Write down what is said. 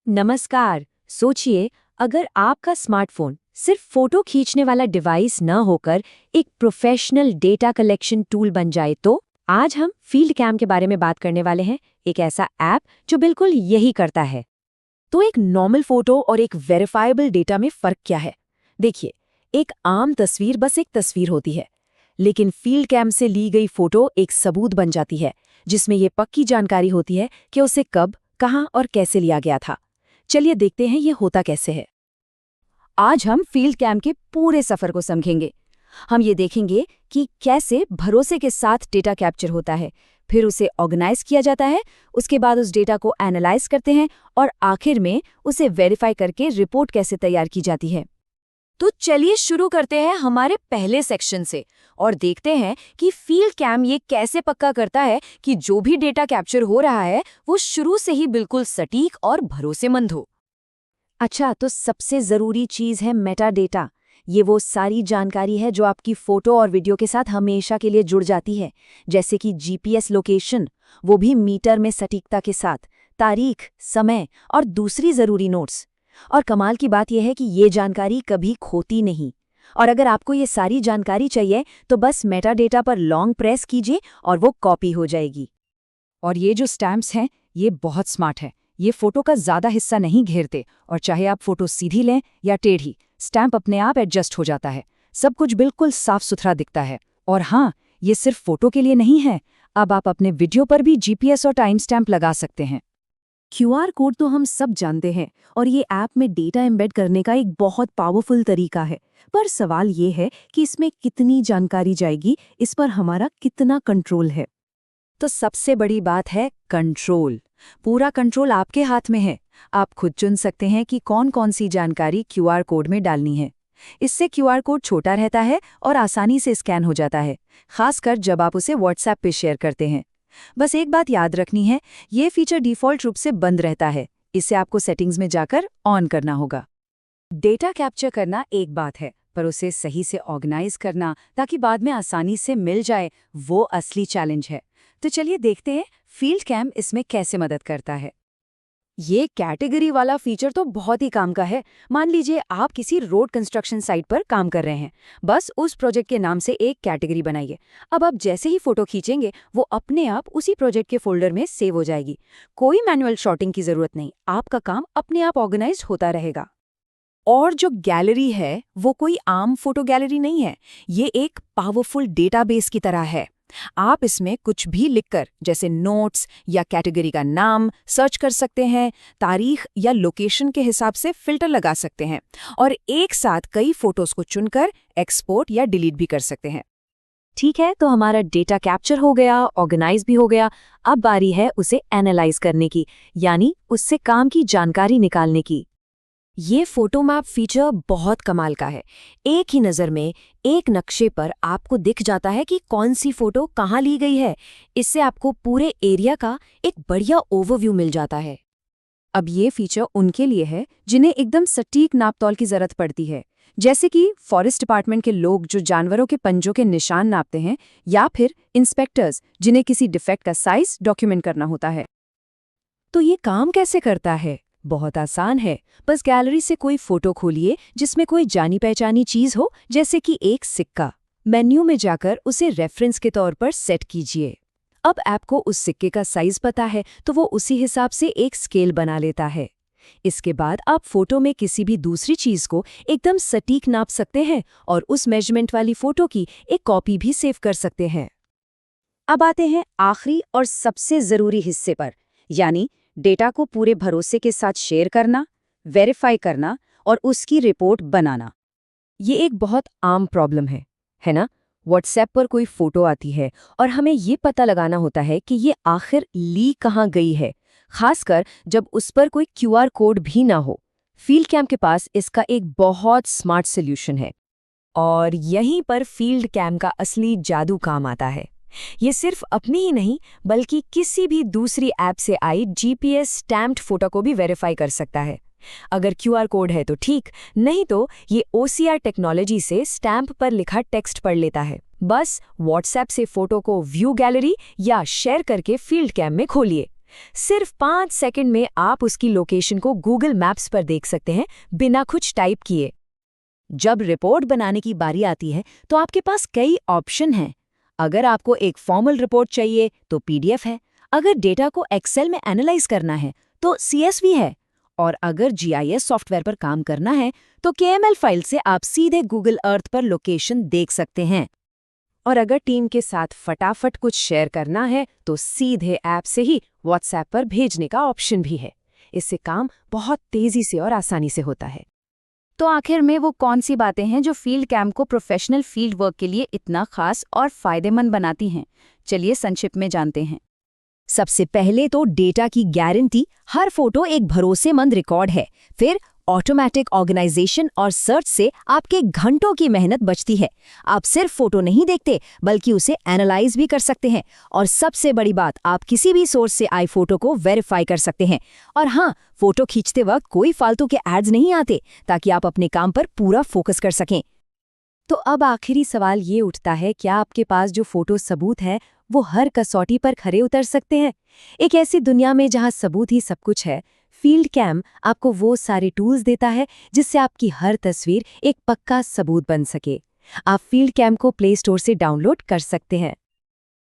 नमस्कार। सोचिए, अगर आपका स्मार्टफोन सिर्फ फोटो खींचने वाला डिवाइस न होकर एक प्रोफेशनल डेटा कलेक्शन टूल बन जाए तो आज हम फील्ड कैम के बारे में बात करने वाले हैं, एक ऐसा ऐप जो बिल्कुल यही करता है। तो एक नॉर्मल फोटो और एक वेरीफाइबल डेटा में फर्क क्या है? देखिए, एक आम तस्वीर बस एक तस्वीर होती है, लेकिन फील्ड कैम से ली गई फोटो एक सबूत बन जाती है, जिसमें ये पक्की जानकारी होती है कि उसे कब, कहां और कैसे लिया गया था। चलिए देखते हैं ये होता कैसे है। आज हम फील्ड कैम के पूरे सफर को समझेंगे। हम ये देखेंगे कि कैसे भरोसे के साथ डेटा कैप्चर होता है, फिर उसे ऑर्गेनाइज किया जाता है, उसके बाद उस डेटा को एनालाइज करते हैं और आखिर में उसे वेरीफाई करके रिपोर्ट कैसे तैयार की जाती है। तो चलिए शुरू करते हैं हमारे पहले सेक्शन से और देखते हैं कि फील्ड कैम ये कैसे पक्का करता है कि जो भी डेटा कैप्चर हो रहा है वो शुरू से ही बिल्कुल सटीक और भरोसेमंद हो। अच्छा, तो सबसे ज़रूरी चीज़ है मेटा डेटा। ये वो सारी जानकारी है जो आपकी फ़ोटो और वीडियो के साथ हमेशा के लिए जुड़ जाती है, जैसे कि जीपीएस लोकेशन, वो भी मीटर में सटीकता के साथ, तारीख, समय और दूसरी ज़रूरी नोट्स। और कमाल की बात यह है कि ये जानकारी कभी खोती नहीं। और अगर आपको ये सारी जानकारी चाहिए तो बस मेटा डेटा पर लॉन्ग प्रेस कीजिए और वो कॉपी हो जाएगी। और ये जो स्टैम्प्स हैं, ये बहुत स्मार्ट है। ये फोटो का ज़्यादा हिस्सा नहीं घेरते और चाहे आप फोटो सीधी लें या टेढ़ी, स्टैम्प अपने आप एडजस्ट हो जाता है। सब कुछ बिल्कुल साफ सुथरा दिखता है। और हाँ, ये सिर्फ फोटो के लिए नहीं है, अब आप अपने वीडियो पर भी जीपीएस और टाइम स्टैम्प लगा सकते हैं। क्यूआर कोड तो हम सब जानते हैं और ये ऐप में डेटा एम्बेड करने का एक बहुत पावरफुल तरीका है। पर सवाल ये है कि इसमें कितनी जानकारी जाएगी, इस पर हमारा कितना कंट्रोल है। तो सबसे बड़ी बात है कंट्रोल। पूरा कंट्रोल आपके हाथ में है। आप खुद चुन सकते हैं कि कौन कौन सी जानकारी क्यूआर कोड में डालनी है। इससे क्यूआर कोड छोटा रहता है और आसानी से स्कैन हो जाता है, खासकर जब आप उसे व्हाट्सएप पे शेयर करते हैं। बस एक बात याद रखनी है, ये फीचर डिफ़ॉल्ट रूप से बंद रहता है। इसे आपको सेटिंग्स में जाकर ऑन करना होगा। डेटा कैप्चर करना एक बात है, पर उसे सही से ऑर्गेनाइज करना ताकि बाद में आसानी से मिल जाए, वो असली चैलेंज है। तो चलिए देखते हैं फील्ड कैम इसमें कैसे मदद करता है। ये कैटेगरी वाला फीचर तो बहुत ही काम का है। मान लीजिए आप किसी रोड कंस्ट्रक्शन साइट पर काम कर रहे हैं। बस उस प्रोजेक्ट के नाम से एक कैटेगरी बनाइए। अब आप जैसे ही फोटो खींचेंगे वो अपने आप उसी प्रोजेक्ट के फोल्डर में सेव हो जाएगी। कोई मैनुअल सॉर्टिंग की जरूरत नहीं, आपका काम अपने आप ऑर्गेनाइज होता रहेगा। और जो गैलरी है वो कोई आम फोटो गैलरी नहीं है, ये एक पावरफुल डेटाबेस की तरह है। आप इसमें कुछ भी लिखकर, जैसे नोट्स या कैटेगरी का नाम, सर्च कर सकते हैं, तारीख या लोकेशन के हिसाब से फिल्टर लगा सकते हैं और एक साथ कई फोटोज को चुनकर एक्सपोर्ट या डिलीट भी कर सकते हैं। ठीक है, तो हमारा डेटा कैप्चर हो गया, ऑर्गेनाइज भी हो गया। अब बारी है उसे एनालाइज करने की, यानी उससे काम की जानकारी निकालने की। ये फोटो मैप फीचर बहुत कमाल का है। एक ही नज़र में एक नक्शे पर आपको दिख जाता है कि कौन सी फोटो कहाँ ली गई है। इससे आपको पूरे एरिया का एक बढ़िया ओवरव्यू मिल जाता है। अब ये फीचर उनके लिए है जिन्हें एकदम सटीक नापतोल की जरूरत पड़ती है, जैसे कि फॉरेस्ट डिपार्टमेंट के लोग जो जानवरों के पंजों के निशान नापते हैं, या फिर इंस्पेक्टर्स जिन्हें किसी डिफेक्ट का साइज डॉक्यूमेंट करना होता है। तो ये काम कैसे करता है? बहुत आसान है। बस गैलरी से कोई फोटो खोलिए जिसमें कोई जानी पहचानी चीज हो, जैसे कि एक सिक्का। मेन्यू में जाकर उसे रेफरेंस के तौर पर सेट कीजिए। अब ऐप को उस सिक्के का साइज पता है तो वो उसी हिसाब से एक स्केल बना लेता है। इसके बाद आप फोटो में किसी भी दूसरी चीज को एकदम सटीक नाप सकते हैं और उस मेजरमेंट वाली फोटो की एक कॉपी भी सेव कर सकते हैं। अब आते हैं आखिरी और सबसे जरूरी हिस्से पर, यानी डेटा को पूरे भरोसे के साथ शेयर करना, वेरीफाई करना और उसकी रिपोर्ट बनाना। ये एक बहुत आम प्रॉब्लम है ना? व्हाट्सएप पर कोई फोटो आती है और हमें ये पता लगाना होता है कि ये आखिर ली कहाँ गई है, खासकर जब उस पर कोई क्यूआर कोड भी ना हो। फील्ड कैम के पास इसका एक बहुत स्मार्ट सॉल्यूशन है और यहीं पर फील्ड कैम का असली जादू काम आता है। ये सिर्फ अपनी ही नहीं बल्कि किसी भी दूसरी ऐप से आई जीपीएस स्टैम्प्ड फोटो को भी वेरीफाई कर सकता है। अगर क्यूआर कोड है तो ठीक, नहीं तो ये ओसीआर टेक्नोलॉजी से स्टैम्प पर लिखा टेक्स्ट पढ़ लेता है। बस व्हाट्सएप से फोटो को व्यू गैलरी या शेयर करके फील्ड कैम में खोलिए। सिर्फ 5 सेकंड में आप उसकी लोकेशन को गूगल मैप्स पर देख सकते हैं, बिना कुछ टाइप किए। जब रिपोर्ट बनाने की बारी आती है तो आपके पास कई ऑप्शन हैं। अगर आपको एक फॉर्मल रिपोर्ट चाहिए तो पीडीएफ है, अगर डेटा को एक्सेल में एनालाइज करना है तो सीएसवी है, और अगर जीआईएस सॉफ्टवेयर पर काम करना है तो केएमएल फाइल से आप सीधे गूगल अर्थ पर लोकेशन देख सकते हैं। और अगर टीम के साथ फटाफट कुछ शेयर करना है तो सीधे ऐप से ही व्हाट्सएप पर भेजने का ऑप्शन भी है। इससे काम बहुत तेजी से और आसानी से होता है। तो आखिर में वो कौन सी बातें हैं जो फील्ड कैम को प्रोफेशनल फील्ड वर्क के लिए इतना खास और फायदेमंद बनाती हैं? चलिए संक्षिप्त में जानते हैं। सबसे पहले तो डेटा की गारंटी, हर फोटो एक भरोसेमंद रिकॉर्ड है। फिर ऑटोमेटिक ऑर्गेनाइजेशन और सर्च से आपके घंटों की मेहनत बचती है। आप सिर्फ फोटो नहीं देखते बल्कि उसे एनालाइज भी कर सकते हैं, और सबसे बड़ी बात, आप किसी भी सोर्स से आई फोटो को वेरीफाई कर सकते हैं। और हाँ, फोटो खींचते वक्त कोई फालतू के एड्स नहीं आते, ताकि आप अपने काम पर पूरा फोकस कर सकें। तो अब आखिरी सवाल ये उठता है, क्या आपके पास जो फोटो सबूत है वो हर कसौटी पर खरे उतर सकते हैं? एक ऐसी दुनिया में जहां सबूत ही सब कुछ है, फील्ड कैम आपको वो सारे टूल्स देता है जिससे आपकी हर तस्वीर एक पक्का सबूत बन सके। आप फील्ड कैम को प्ले स्टोर से डाउनलोड कर सकते हैं।